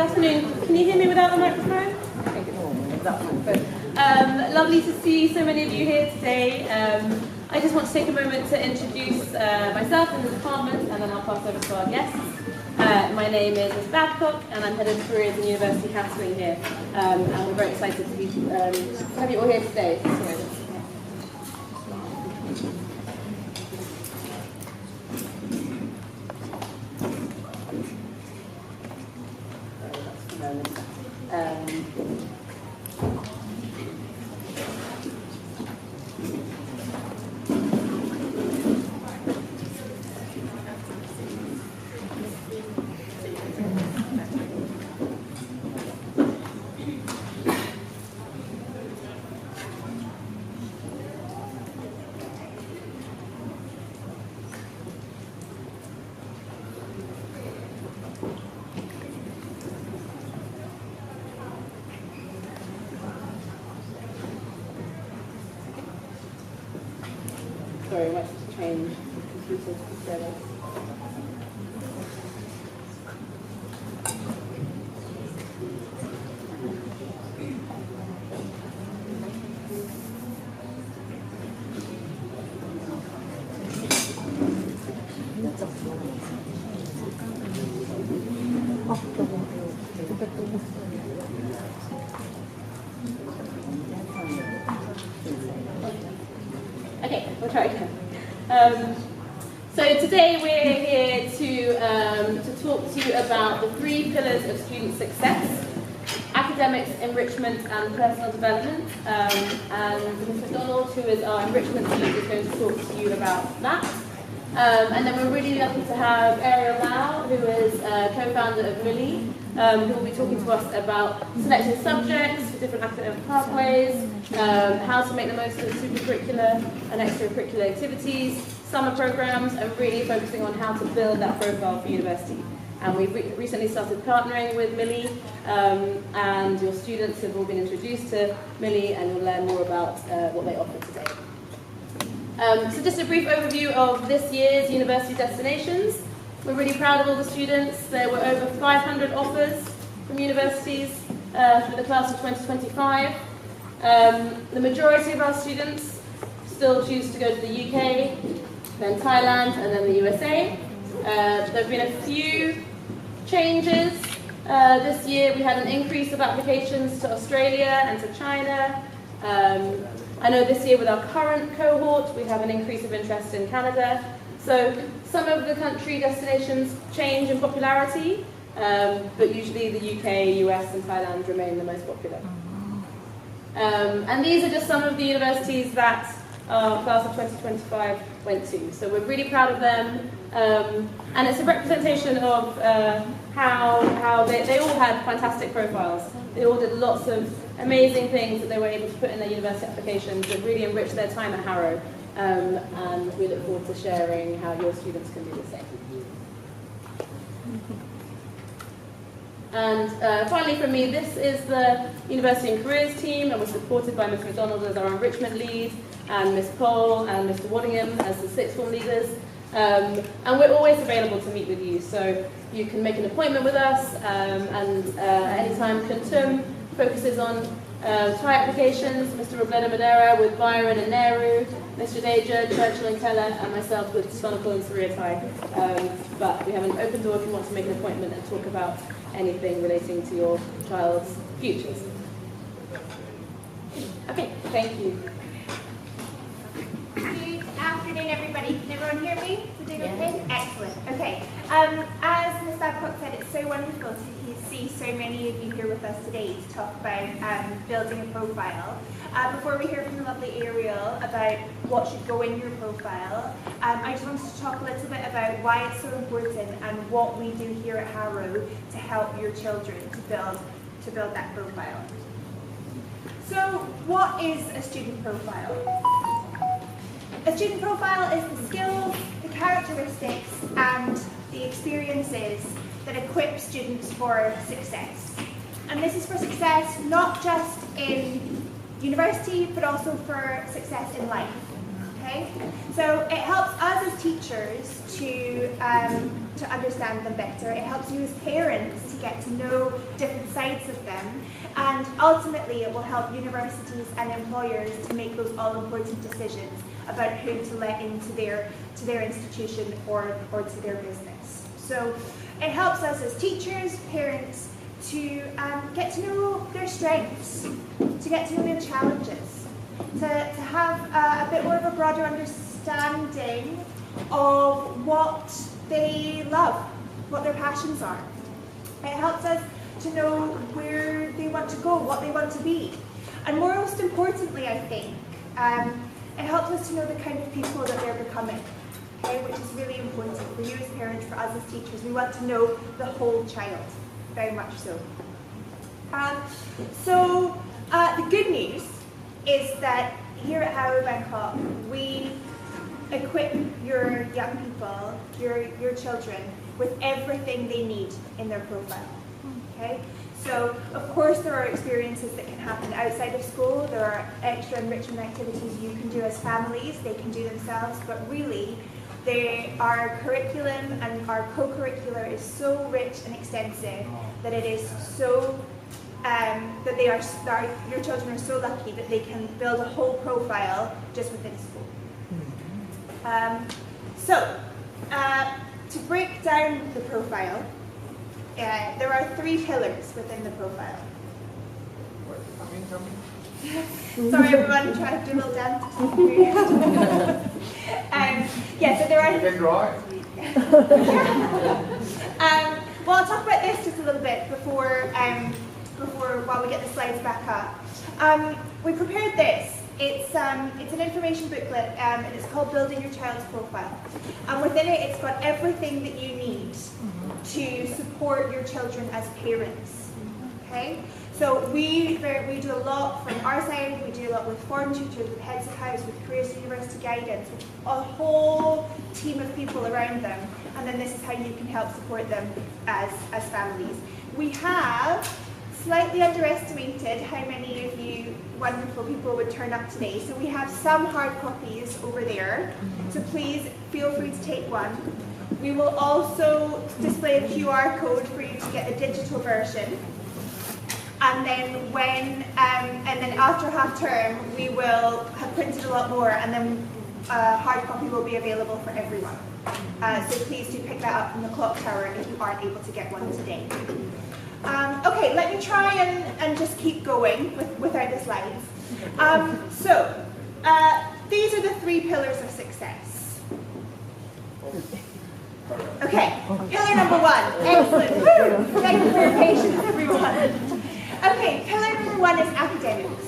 afternoon. Can you hear me without the microphone? Lovely to see so many of you here today. I just want to take a moment to introduce myself and the department, and then I'll pass over to our guests. My name is Ms. Babcock, and I'm Head of Careers and University Counselling here. And we're very excited to have you all here today. Sorry, I might have to change the computers together. Okay, we'll try again. So today we're here to talk to you about the 3 pillars of student success: academics, enrichment, and personal development. And Ms. McDonald, who is our enrichment lead, is going to talk to you about that. And then we're really lucky to have Ariel Lau, who is co-founder of Millie, who will be talking to us about selecting subjects, different academic pathways, how to make the most of supercurricular and extracurricular activities, summer programs, and really focusing on how to build that profile for university. And we've recently started partnering with Millie, and your students have all been introduced to Millie, and you'll learn more about what they offer today. So just a brief overview of this year's university destinations. We're really proud of all the students. There were over 500 offers from universities for the class of 2025. The majority of our students still choose to go to the UK, then Thailand, and then the USA. There have been a few changes. This year we had an increase of applications to Australia and to China. I know this year with our current cohort we have an increase of interest in Canada. So some of the country destinations change in popularity, but usually the UK, US and Thailand remain the most popular. And these are just some of the universities that our class of 2025 went to. So we're really proud of them, and it's a representation of how they all had fantastic profiles. They all did lots of amazing things that they were able to put in their university applications that really enriched their time at Harrow, and we look forward to sharing how your students can do the same. And finally from me, this is the University and Careers team, and we're supported by Ms. McDonald as our enrichment lead, and Ms. Cole and Mr. Waddingham as the sixth form leaders. And we're always available to meet with you, so you can make an appointment with us, and at any time Kuntum focuses on Thai applications, Mr. Robledo Madera with Byron and Nehru, Mr. Deja, Churchill and Keller, and myself with Sonakul and Surya Thai. But we have an open door if you want to make an appointment and talk about anything relating to your child's futures. Okay, thank you. Good afternoon, everybody. Can everyone hear me? Is it okay? Excellent. Okay. As Ms. Babcock said, it's so wonderful to see so many of you here with us today to talk about building a profile. Before we hear from the lovely Ariel about what should go in your profile, I just wanted to talk a little bit about why it's so important and what we do here at Harrow to help your children to build that profile. So, what is a student profile? A student profile is the skills, the characteristics and the experiences that equip students for success. And this is for success not just in university but also for success in life. Okay? So it helps us as teachers to understand them better. It helps you as parents to get to know sides of them, and ultimately it will help universities and employers to make those all-important decisions about who to let into their institution or to their business. So it helps us as teachers, parents, to get to know their strengths, to get to know their challenges, to have a bit more of a broader understanding of what they love, what their passions are. It helps us to know where they want to go, what they want to be. And most importantly, I think, it helps us to know the kind of people that they're becoming, okay, which is really important for you as parents, for us as teachers. We want to know the whole child, very much so. The good news is that here at Harrow Bangkok, we equip your young people, your children, with everything they need in their profile. Okay? So, of course, there are experiences that can happen outside of school. There are extra enrichment activities you can do as families, they can do themselves, but really, our curriculum and our co-curricular is so rich and extensive that it is so, your children are so lucky that they can build a whole profile just within school. To break down the profile, there are 3 pillars within the profile. Sorry everyone, I'm trying to do a little dance. So there are... You can draw it. Well, I'll talk about this just a little bit while we get the slides back up. We prepared this. It's an information booklet, and it's called Building Your Child's Profile. And within it, it's got everything that you need to support your children as parents. Okay? So we do a lot from our side. We do a lot with form tutors, with heads of house, with careers to university guidance, with a whole team of people around them. And then this is how you can help support them as families. We have slightly underestimated how many of you wonderful people would turn up today. So we have some hard copies over there. So please feel free to take one. We will also display a QR code for you to get a digital version. And then after half term, we will have printed a lot more, and then a hard copy will be available for everyone. So please do pick that up from the clock tower if you aren't able to get one today. Okay, let me try and just keep going without the slides. These are the 3 pillars of success. Okay, pillar number 1. Excellent. Woo! Thank you for your patience, everyone. Okay, pillar number 1 is academics.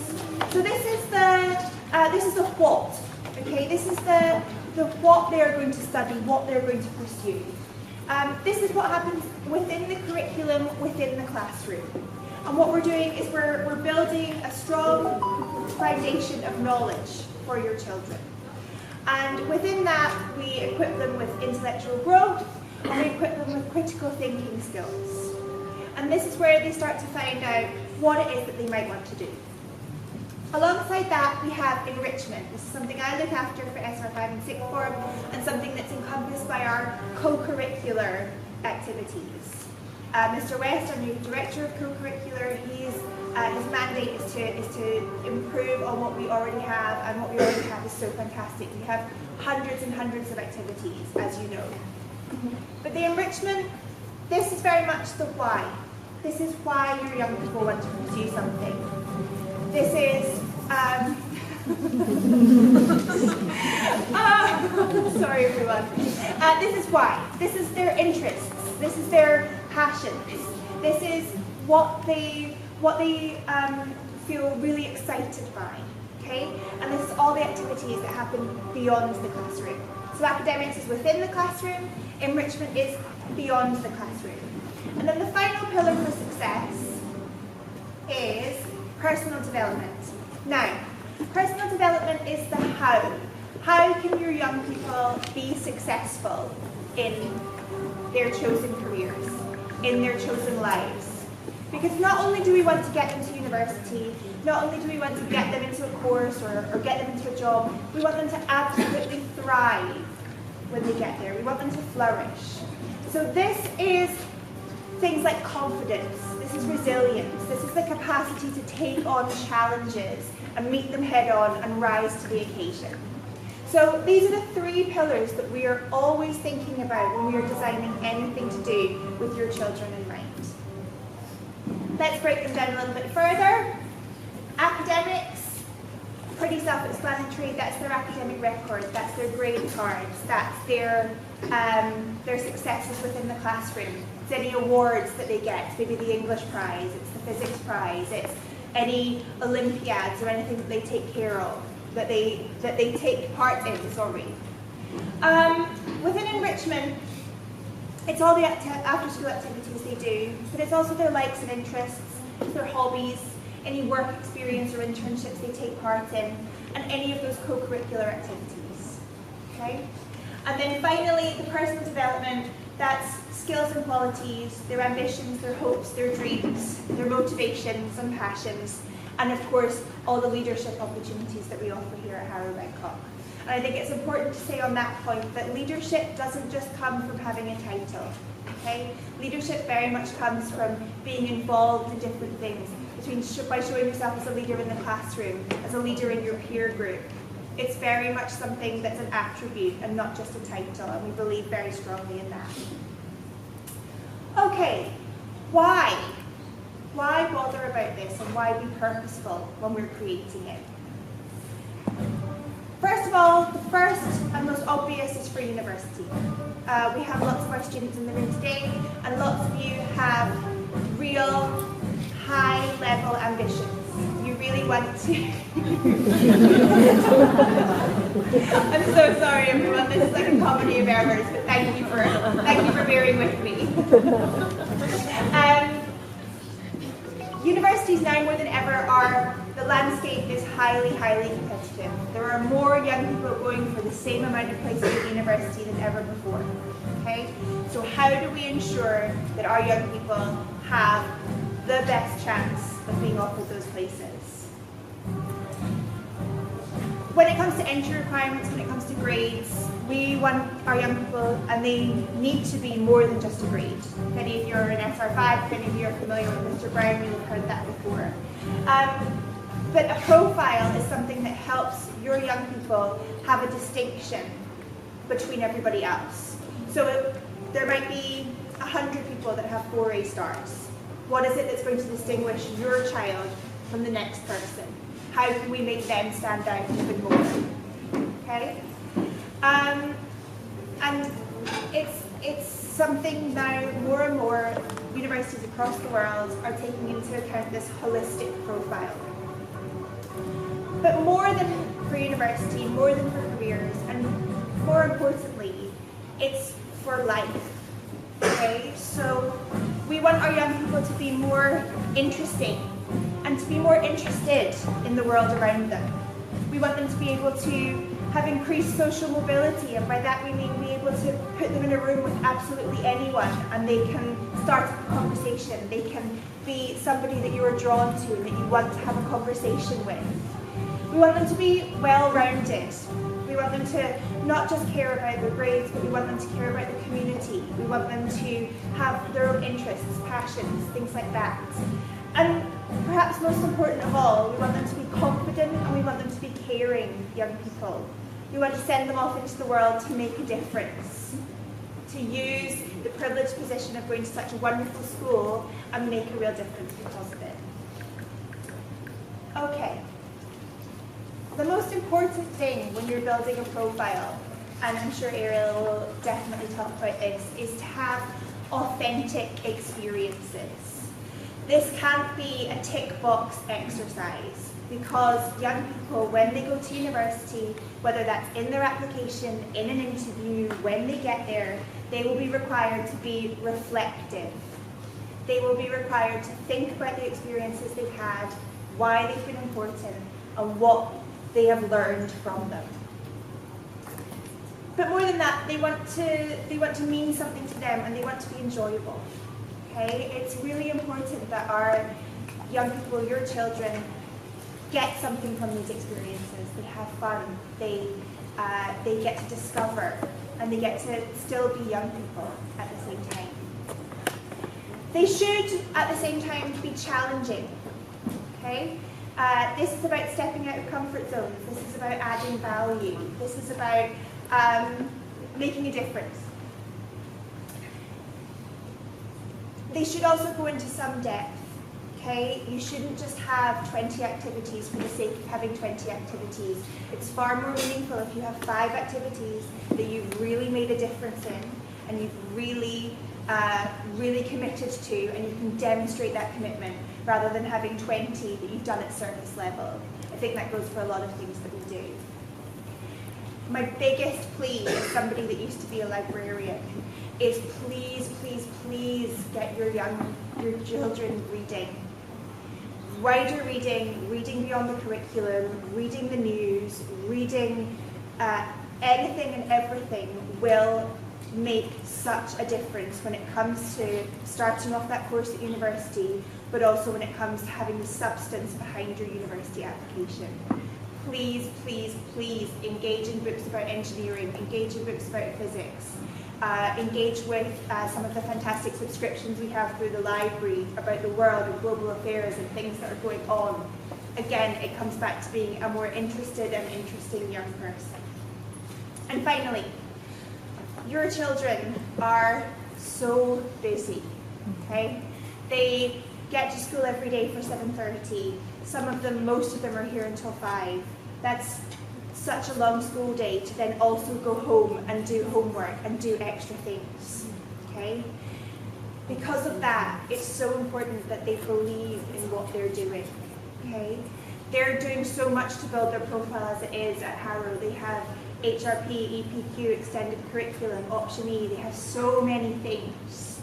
So this is the what. Okay, this is the what they are going to study, what they're going to pursue. This is what happens within the curriculum, within the classroom. And what we're doing is we're building a strong foundation of knowledge for your children. And within that, we equip them with intellectual growth, and we equip them with critical thinking skills. And this is where they start to find out what it is that they might want to do. Alongside that, we have enrichment. This is something I look after for SR5 and 6th form, and something that's encompassed by our co-curricular activities. Mr. West, our new director of co-curricular, his mandate is to improve on what we already have, and what we already have is so fantastic. We have hundreds and hundreds of activities, as you know. But the enrichment, this is very much the why. This is why your young people want to pursue something. This is, sorry everyone. This is why. This is their interests. This is their passions. This is what they feel really excited by. Okay? And this is all the activities that happen beyond the classroom. So academics is within the classroom, enrichment is beyond the classroom. And then the final pillar for success is personal development. Now, personal development is the how. How can your young people be successful in their chosen careers, in their chosen lives? Because not only do we want to get them to university, not only do we want to get them into a course or get them into a job, we want them to absolutely thrive when they get there. We want them to flourish. So this is things like confidence, this is resilience, this is the capacity to take on challenges and meet them head on and rise to the occasion. So these are the 3 pillars that we are always thinking about when we are designing anything to do with your children in mind. Let's break them down a little bit further. Academics, pretty self-explanatory. That's their academic record, that's their grade cards, that's their successes within the classroom. It's any awards that they get, maybe the English prize, it's the physics prize, it's any Olympiads or anything that they take care of, that they take part in, sorry. Within enrichment, it's all the after-school activities they do, but it's also their likes and interests, their hobbies, any work experience or internships they take part in, and any of those co-curricular activities. Okay? And then finally, the personal development, that's skills and qualities, their ambitions, their hopes, their dreams, their motivations and passions, and of course, all the leadership opportunities that we offer here at Harrow Bangkok. And I think it's important to say on that point that leadership doesn't just come from having a title. Okay? Leadership very much comes from being involved in different things, by showing yourself as a leader in the classroom, as a leader in your peer group. It's very much something that's an attribute and not just a title, and we believe very strongly in that. Okay, why? Why bother about this and why be purposeful when we're creating it? First of all, the first and most obvious is for university. We have lots of our students in the room today, and lots of you have real high-level ambitions. You really want to... I'm so sorry, everyone. This is like a comedy of errors, but thank you for bearing with me. Universities now more than ever the landscape is highly, highly competitive. There are more young people going for the same amount of places at university than ever before. Okay? So how do we ensure that our young people have the best chance of being offered those places? When it comes to entry requirements, when it comes to grades, we want our young people, and they need to be more than just a grade. If any of you are in SR5, if any of you are familiar with Mr. Brown, you'll have heard that before. But a profile is something that helps your young people have a distinction between everybody else. So there might be 100 people that have 4 A stars. What is it that's going to distinguish your child from the next person? How can we make them stand out even more? Okay? And it's something now more and more universities across the world are taking into account, this holistic profile. But more than for university, more than for careers, and more importantly, it's for life. Okay? So we want our young people to be more interesting and to be more interested in the world around them. We want them to be able to have increased social mobility, and by that we mean be able to put them in a room with absolutely anyone and they can start a conversation. They can be somebody that you are drawn to and that you want to have a conversation with. We want them to be well-rounded. We want them to not just care about their grades, but we want them to care about the community. We want them to have their own interests, passions, things like that. And perhaps most important of all, we want them to be confident and we want them to be caring young people. We want to send them off into the world to make a difference, to use the privileged position of going to such a wonderful school and make a real difference because of it. Okay. The most important thing when you're building a profile, and I'm sure Ariel will definitely talk about this, is to have authentic experiences. This can't be a tick box exercise, because young people, when they go to university, whether that's in their application, in an interview, when they get there, they will be required to be reflective. They will be required to think about the experiences they've had, why they've been important, and what they have learned from them. But more than that, they want to mean something to them, and they want to be enjoyable. Okay? It's really important that our young people, your children, get something from these experiences. They have fun. They get to discover, and they get to still be young people at the same time. They should, at the same time, be challenging. Okay? This is about stepping out of comfort zones. This is about adding value. This is about making a difference. They should also go into some depth. Okay? You shouldn't just have 20 activities for the sake of having 20 activities. It's far more meaningful if you have 5 activities that you've really made a difference in and you've really committed to, and you can demonstrate that commitment rather than having 20 that you've done at surface level. I think that goes for a lot of things that we do. My biggest plea as somebody that used to be a librarian is please, please, please get your children reading. Wider reading, reading beyond the curriculum, reading the news, reading anything and everything will make such a difference when it comes to starting off that course at university, but also when it comes to having the substance behind your university application. Please, please, please engage in books about engineering, engage in books about physics, engage with some of the fantastic subscriptions we have through the library about the world and global affairs and things that are going on. Again, it comes back to being a more interested and interesting young person. And finally, your children are so busy, okay? They get to school every day for 7:30. Some of them, most of them are here until 5. That's such a long school day to then also go home and do homework and do extra things, okay? Because of that, it's so important that they believe in what they're doing, okay? They're doing so much to build their profile as it is at Harrow. They have HRP, EPQ, extended curriculum, option E, they have so many things.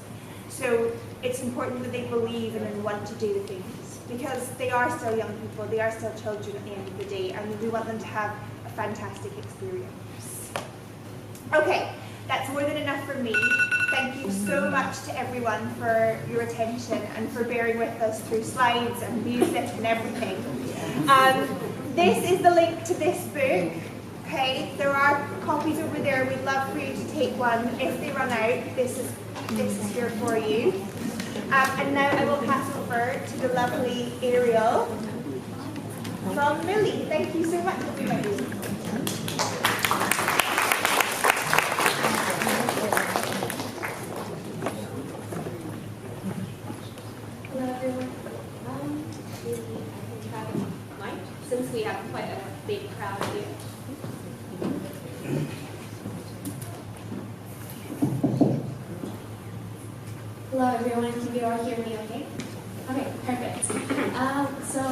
So it's important that they believe in and want to do the things because they are still young people, they are still children at the end of the day, and we want them to have a fantastic experience. Okay, that's more than enough for me. Thank you so much to everyone for your attention and for bearing with us through slides and music and everything. This is the link to this book. Okay, there are copies over there. We'd love for you to take one. If they run out, this is here for you. And now I will pass over to the lovely Ariel from Millie. Thank you so much, everybody. Hello, everyone. Maybe I can try mine since we have quite a big crowd here. Hello everyone, can you all hear me okay? Okay, perfect. So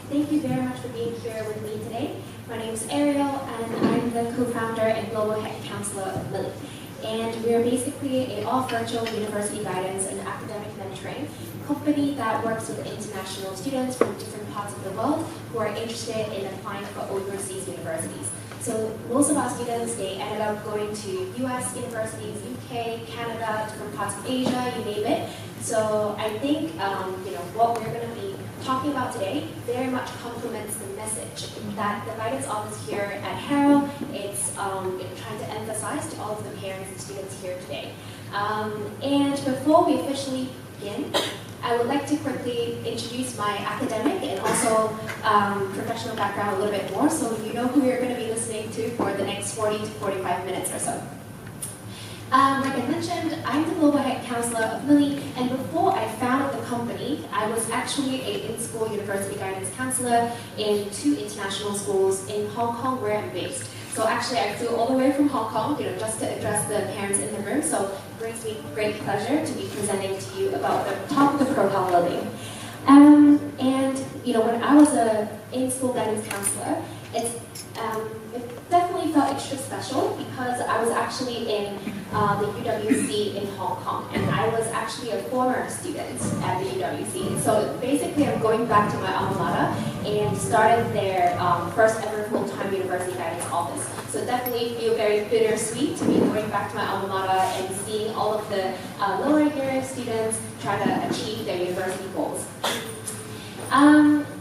thank you very much for being here with me today. My name is Ariel and I'm the co-founder and global head counselor of Millie. And we are basically an all-virtual university guidance and academic mentoring company that works with international students from different parts of the world who are interested in applying for overseas universities. So most of our students, they ended up going to US universities, UK, Canada, different parts of Asia, you name it. So I think what we're going to be talking about today very much complements the message that the guidance office here at Harrow is trying to emphasize to all of the parents and students here today. And before we officially begin, I would like to quickly introduce my academic and also professional background a little bit more so you know who you're going to be listening to for the next 40 to 45 minutes or so. Like I mentioned, I'm the global head counselor of Millie, and before I founded the company, I was actually an in-school university guidance counselor in 2 international schools in Hong Kong where I'm based. So actually I flew all the way from Hong Kong, just to address the parents in the room, so it brings me great pleasure to be presenting to you about the topic of profile building. And when I was an in-school guidance counselor, it definitely felt extra special because I was actually in the UWC in Hong Kong, and I was actually a former student at the UWC. So basically I'm going back to my alma mater and started their first ever full-time university guidance office. So definitely feel very bittersweet to be going back to my alma mater and seeing all of the lower year students try to achieve their university goals.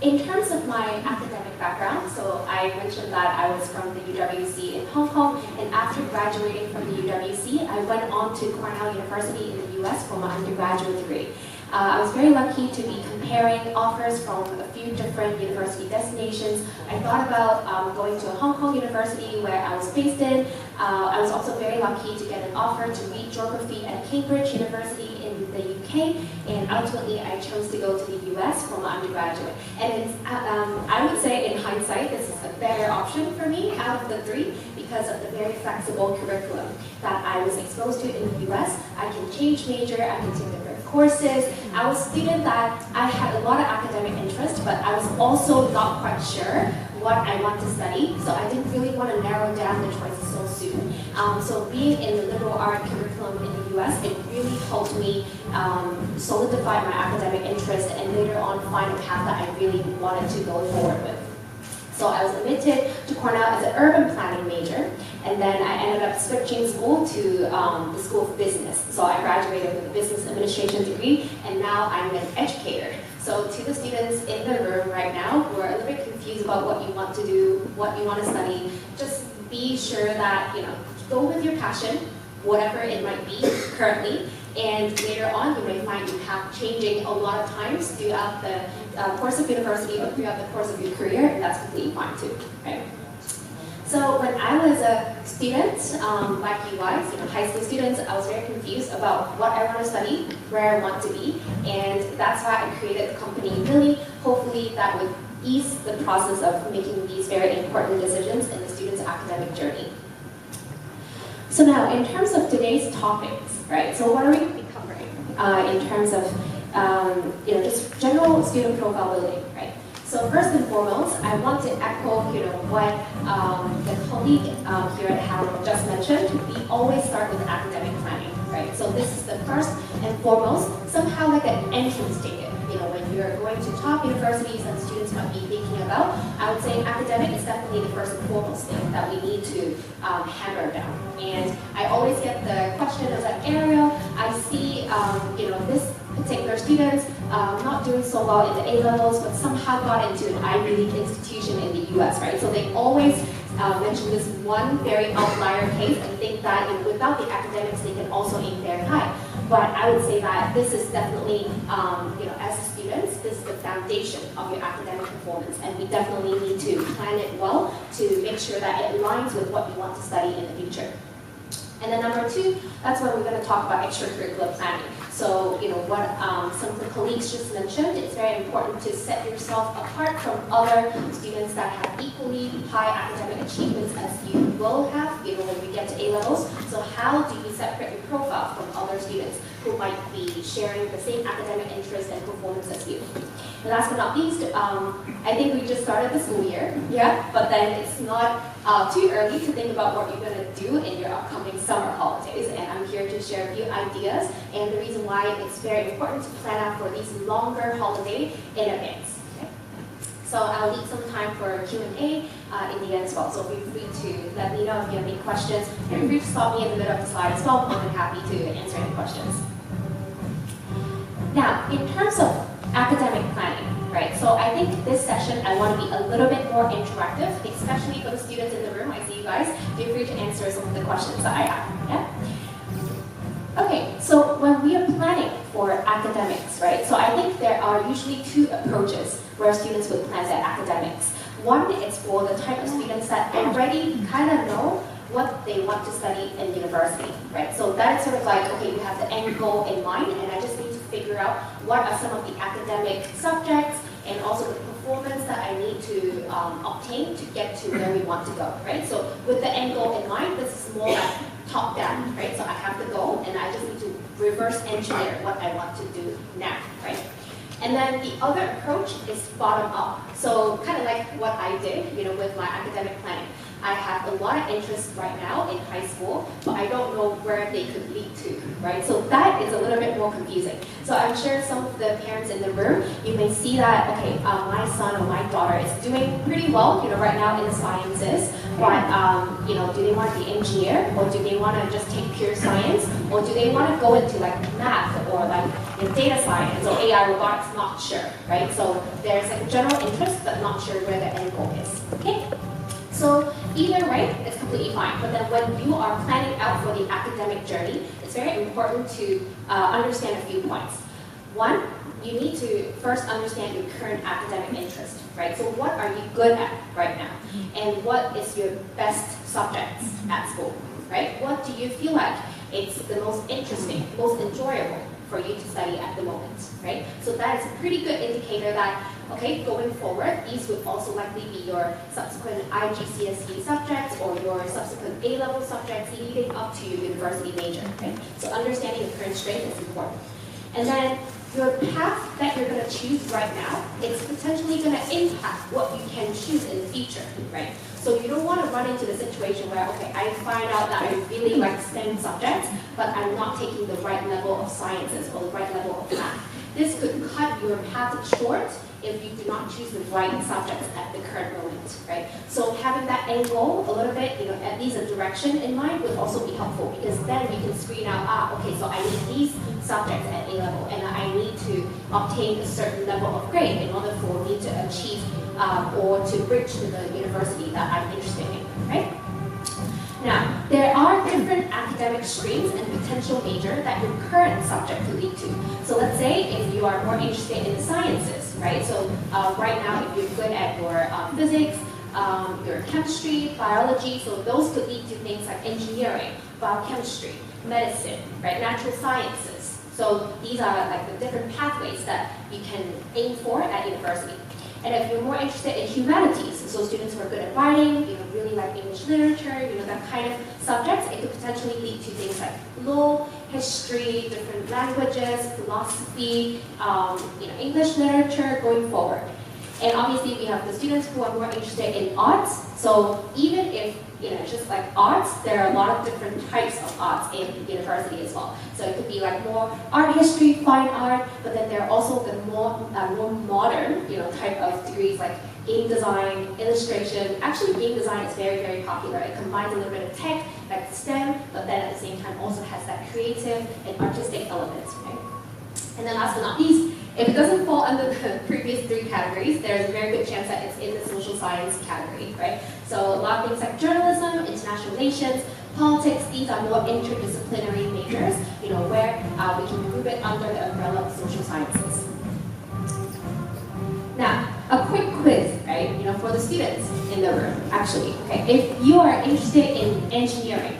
In terms of my academic background, so I mentioned that I was from the UWC in Hong Kong, and after graduating from the UWC, I went on to Cornell University in the US for my undergraduate degree. I was very lucky to be comparing offers from a few different university destinations. I thought about going to a Hong Kong university where I was based in. I was also very lucky to get an offer to read geography at Cambridge University in the UK, and ultimately I chose to go to the US for my undergraduate. And it's, I would say in hindsight, this is a better option for me out of the three because of the very flexible curriculum that I was exposed to in the US. I can change major, I can take different courses. I was a student that I had a lot of academic interest, but I was also not quite sure what I want to study, so I didn't really want to narrow down the choices so soon. So being in the liberal art curriculum in the US, it really helped me solidify my academic interest and later on find a path that I really wanted to go forward with. So I was admitted to Cornell as an urban planning major, and then I ended up switching school to the School of Business. So I graduated with a business administration degree, and now I'm an educator. So to the students in the room right now who are a little bit confused about what you want to do, what you want to study, just be sure that, go with your passion, whatever it might be currently, and later on you may find you have changing a lot of times throughout the course of university or throughout the course of your career, and that's completely fine too, right? So when I was a student, like you guys, high school students, I was very confused about what I want to study, where I want to be, and that's why I created the company Millie. Hopefully that would ease the process of making these very important decisions in the student's academic journey. So now, in terms of today's topics, right? So what are we going to be covering in terms of, just general student profile building, right? So first and foremost, I want to echo, what the colleague here at Harold just mentioned. We always start with academic planning, right? So this is the first and foremost, somehow like an entrance ticket. When you're going to top universities and students might be thinking about, I would say academic is definitely the first and foremost thing that we need to hammer down. And I always get the question as like, Ariel, I see, this particular students not doing so well in the A-levels, but somehow got into an Ivy League institution in the US, right? So they always mention this one very outlier case and think that without the academics, they can also aim very high. But I would say that this is definitely, as students, this is the foundation of your academic performance, and we definitely need to plan it well to make sure that it aligns with what you want to study in the future. And then number two, that's when we're going to talk about extracurricular planning. So, what some of the colleagues just mentioned, it's very important to set yourself apart from other students that have equally high academic achievements as you will have, when you get to A-levels. So how do you separate your profile from other students who might be sharing the same academic interest and performance as you? And last but not least, I think we just started the school year, but then it's not too early to think about what you're going to do in your upcoming summer holidays, and I'm here to share a few ideas and the reason why it's very important to plan out for these longer holidays in advance. Okay? So I'll leave some time for Q&A in the end as well, so feel free to let me know if you have any questions. Feel free to stop me in the middle of the slide as well. I'm more than happy to answer any questions. Now, in terms of academic planning, right? So I think this session I want to be a little bit more interactive, especially for the students in the room. I see you guys. Feel free to answer some of the questions that I have. Yeah. Okay. So when we are planning for academics, right? So I think there are usually two approaches where students would plan their academics. One is for the type of students that already kind of know what they want to study in university, right? So that is sort of like, okay, you have the end goal in mind, and I just need to figure out what are some of the academic subjects and also the performance that I need to obtain to get to where we want to go, right? So with the end goal in mind, this is more like top down, right? So I have the goal, and I just need to reverse engineer what I want to do now, right? And then the other approach is bottom up. So kind of like what I did, with my academic planning. I have a lot of interest right now in high school, but I don't know where they could lead to, right? So that is a little bit more confusing. So I'm sure some of the parents in the room, you may see that, okay, my son or my daughter is doing pretty well, right now in the sciences, but, do they want to be engineer, or do they want to just take pure science, or do they want to go into like math or like data science or AI robotics? Not sure, right? So there's a general interest, but not sure where the end goal is, okay? So either way, it's completely fine. But then when you are planning out for the academic journey, it's very important to understand a few points. One, you need to first understand your current academic interest, right? So what are you good at right now? And what is your best subjects at school, right? What do you feel like it's the most interesting, most enjoyable for you to study at the moment, right? So that is a pretty good indicator that, okay, going forward, these would also likely be your subsequent IGCSE subjects or your subsequent A-level subjects leading up to your university major, right? So understanding your current strength is important. And then your path that you're going to choose right now, it's potentially going to impact what you can choose in the future, right? So you don't want to run into the situation where, okay, I find out that I really like STEM subjects, but I'm not taking the right level of sciences or the right level of math. This could cut your path short if you do not choose the right subjects at the current moment, right? So having that end goal a little bit, at least a direction in mind would also be helpful, because then you can screen out, okay, so I need these subjects at A level, and I need to obtain a certain level of grade in order for me to achieve or to bridge to the university that I'm interested in, right? Now, there are different academic streams and potential major that your current subject could lead to. So let's say if you are more interested in the sciences, right? So right now, if you're good at your physics, your chemistry, biology, so those could lead to things like engineering, biochemistry, medicine, right? Natural sciences. So these are like the different pathways that you can aim for at university. And if you're more interested in humanities, so students who are good at writing, really like English literature, that kind of subjects, it could potentially lead to things like law, history, different languages, philosophy, English literature going forward. And obviously we have the students who are more interested in arts. So even if just like arts, there are a lot of different types of arts in university as well. So it could be like more art history, fine art, but then there are also the more modern type of degrees like game design, illustration. Actually, game design is very, very popular. It combines a little bit of tech, like STEM, but then at the same time also has that creative and artistic elements, right? And then last but not least, if it doesn't fall under the previous three categories, there's a very good chance that it's in the social science category, right? So a lot of things like journalism, international relations, politics, these are more interdisciplinary majors, where we can group it under the umbrella of social sciences. Now, a quick quiz, right? For the students in the room, actually. Okay, if you are interested in engineering,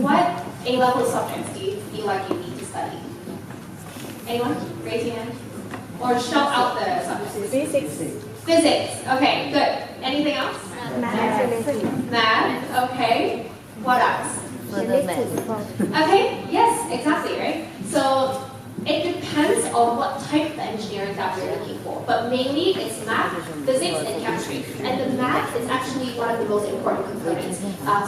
what A-level subjects do you feel like you need to study? Anyone? Raise your hand. Or shout out the subjects. Physics. Physics. Okay, good. Anything else? Math. Math. Okay. What else? Math. Okay. Yes, exactly. Right. So it depends on what type of engineering that we're looking for, but mainly it's math, physics, and chemistry. And the math is actually one of the most important components.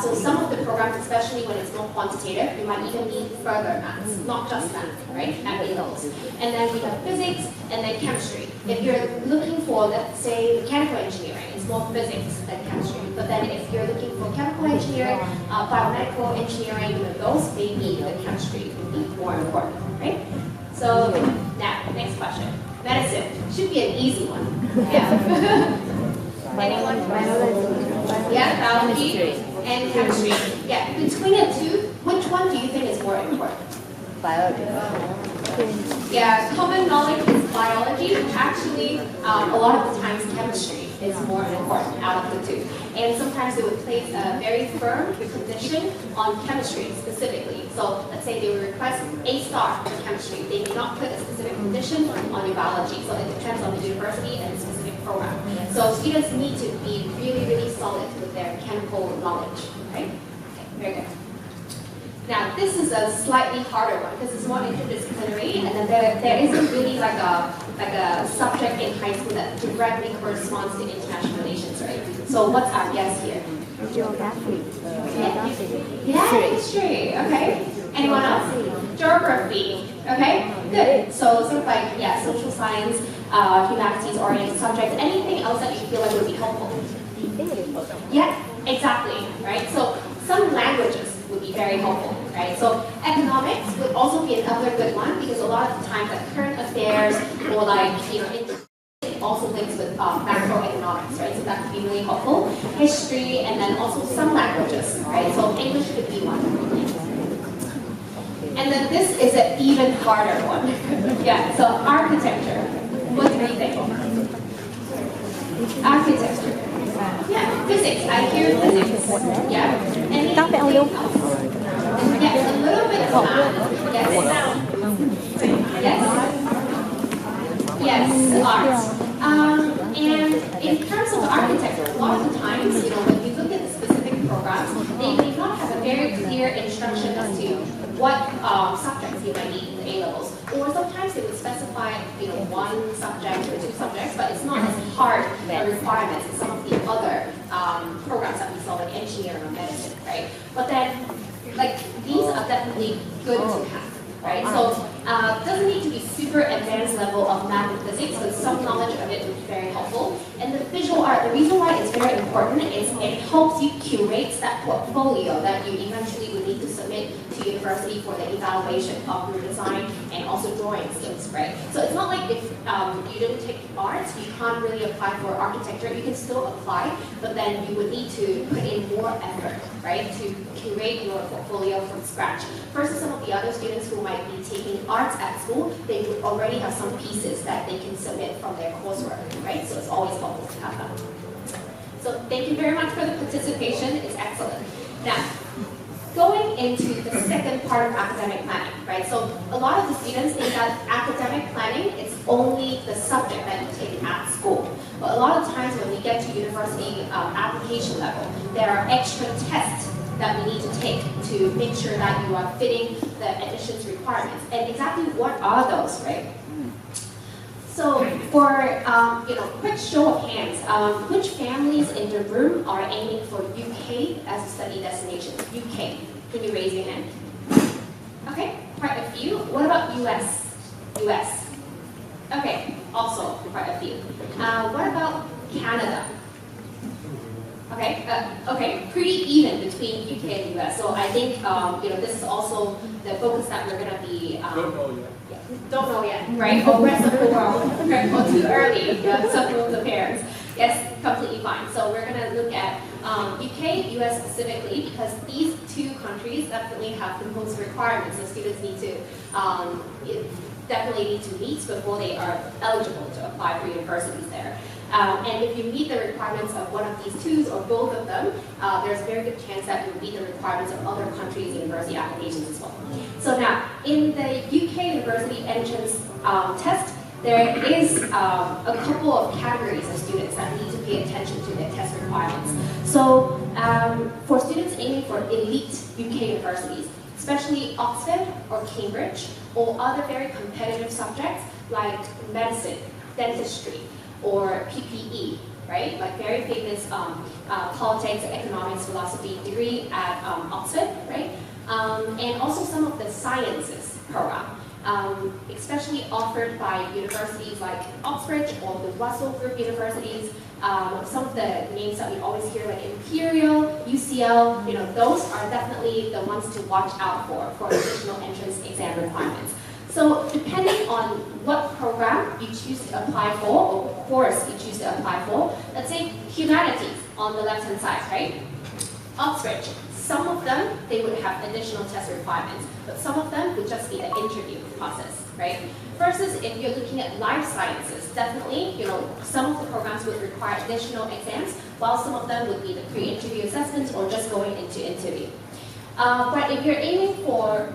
So some of the programs, especially when it's more quantitative, you might even need further maths, not just math, right, at A levels. And then we have physics and then chemistry. If you're looking for, let's say, mechanical engineering, it's more physics than chemistry. But then if you're looking for chemical engineering, biomedical engineering, those may be the chemistry would be more important, right? So now, next question. Medicine should be an easy one. Yeah. Anyone? Biology. Yeah, biology and chemistry. Yeah, between the two, which one do you think is more important? Biology. Yeah, common knowledge is biology. Actually, a lot of the times chemistry is more important out of the two. And sometimes they would place a very firm condition on chemistry specifically. So let's say they would request A star for chemistry. They may not put a specific condition on your biology. So it depends on the university and the specific program. So students need to be really, really solid with their chemical knowledge. Right? Okay, very good. Now, this is a slightly harder one because it's more interdisciplinary, and then there isn't really like a subject in high school that directly corresponds to international relations, right? So what's our guess here? Geography. Yeah, history. Okay. Anyone else? Geography. Okay. Good. So sort of like social science, humanities-oriented subjects. Anything else that you feel like would be helpful? Yeah, exactly. Right. So some languages would be very helpful, right? So economics would also be another good one because a lot of the times like current affairs or like, it also links with macroeconomics, right? So that could be really helpful. History and then also some languages, right? So English could be one. And then this is an even harder one. Yeah, so architecture. What do you think? Architecture. Yeah, physics. I hear physics. Yeah. Anything else? Yes, a little bit of math. Yes. Yes, art. And in terms of architecture, a lot of the times, when you look at the specific programs, they may not have a very clear instruction as to what subjects you might need in the A-levels. Or sometimes they would specify, one subject or two subjects, but it's not as hard a requirement as some of the other programs that we saw, like engineering or medicine, right? But then, these are definitely good to have. Right? So it doesn't need to be super advanced level of math and physics, but some knowledge of it would be very helpful. And the visual art, the reason why it's very important is it helps you curate that portfolio that you eventually would need to submit to university for the evaluation of your design and also drawing skills, right? So it's not like if you didn't take arts, you can't really apply for architecture. You can still apply, but then you would need to put in more effort, right, to curate your portfolio from scratch. Versus some of the other students who might be taking arts at school, they would already have some pieces that they can submit from their coursework, right? So it's always helpful to have them. So thank you very much for the participation. It's excellent. Now, going into the second part of academic planning, right? So a lot of the students think that academic planning is only the subject that you take at school. But a lot of times when we get to university application level, there are extra tests that we need to take to make sure that you are fitting the admissions requirements. And exactly what are those, right? So for quick show of hands, which families in the room are aiming for UK as a study destination? UK. Can you raise your hand? Okay, quite a few. What about US? US. Okay, also quite a few. What about Canada? Okay, pretty even between UK and US. So I think this is also the focus that we're going to be. Don't know yet. Don't know yet, right? Or rest of the world, or too early. Some of the parents. Yes, completely fine. So we're going to look at UK, US specifically, because these two countries definitely have the most requirements that students need to definitely need to meet before they are eligible to apply for universities there. And if you meet the requirements of one of these two or both of them, there's a very good chance that you'll meet the requirements of other countries' university applications as well. So now, in the UK university entrance test, there is a couple of categories of students that need to pay attention to their test requirements. So for students aiming for elite UK universities, especially Oxford or Cambridge, or other very competitive subjects like medicine, dentistry, or PPE, right? Like very famous politics, economics, philosophy degree at Oxford, right? And also some of the sciences program, especially offered by universities like Oxford or the Russell Group universities. Some of the names that we always hear, like Imperial, UCL, those are definitely the ones to watch out for additional entrance exam requirements. So depending on what program you choose to apply for, or course you choose to apply for, let's say humanities on the left-hand side, right? Oxford, some of them, they would have additional test requirements, but some of them would just be the interview process, right? Versus if you're looking at life sciences, definitely, some of the programs would require additional exams, while some of them would be the pre-interview assessments or just going into interview. But if you're aiming for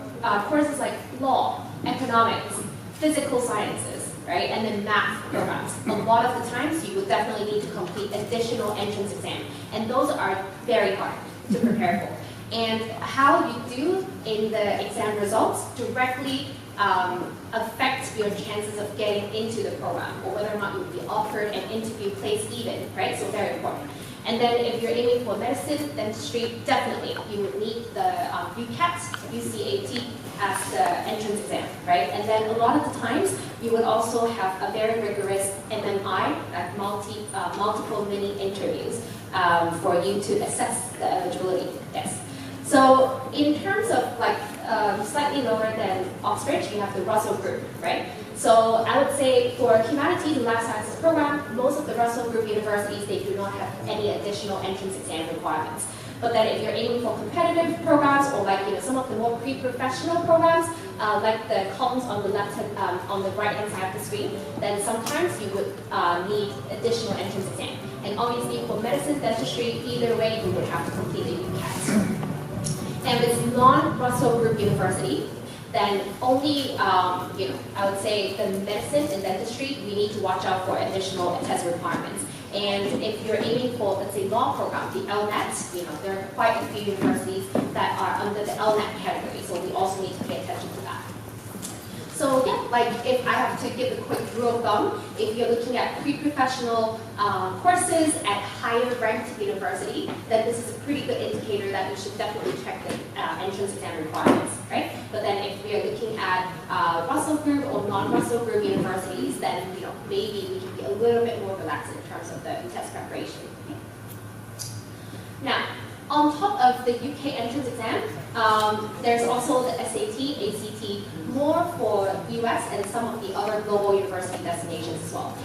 courses like law, economics, physical sciences, right, and then math programs, a lot of the times you would definitely need to complete additional entrance exam, and those are very hard to prepare for. And how you do in the exam results directly affect your chances of getting into the program, or whether or not you will be offered an interview place even, right? So very important. And then if you're aiming for medicine, dentistry, definitely you would need the UCAT, UCAT as the entrance exam, right? And then a lot of the times you would also have a very rigorous MMI, like multiple mini interviews for you to assess the eligibility. Yes. So in terms of slightly lower than Oxford, you have the Russell Group, right? So I would say for humanities and life sciences program, most of the Russell Group universities, they do not have any additional entrance exam requirements. But then if you're aiming for competitive programs or like some of the more pre-professional programs, like the columns on the on the right-hand side of the screen, then sometimes you would need additional entrance exam. And obviously for medicine, dentistry, either way, you would have to complete the UCAT. And with non-Russell Group University, then only, I would say the medicine and dentistry, we need to watch out for additional test requirements. And if you're aiming for, let's say, law program, the LNET, there are quite a few universities that are under the LNET category, so we also need to pay attention to that. So yeah, like if I have to give a quick rule of thumb, if you're looking at pre-professional courses at higher ranked university, then this is a pretty good indicator that you should definitely check the entrance exam requirements, right? But then if we are looking at Russell Group or non-Russell Group universities, then maybe we can be a little bit more relaxed in terms of the test preparation. Okay? Now, on top of the UK entrance exam, there's also the SAT, ACT, more for US and some of the other global university destinations as well.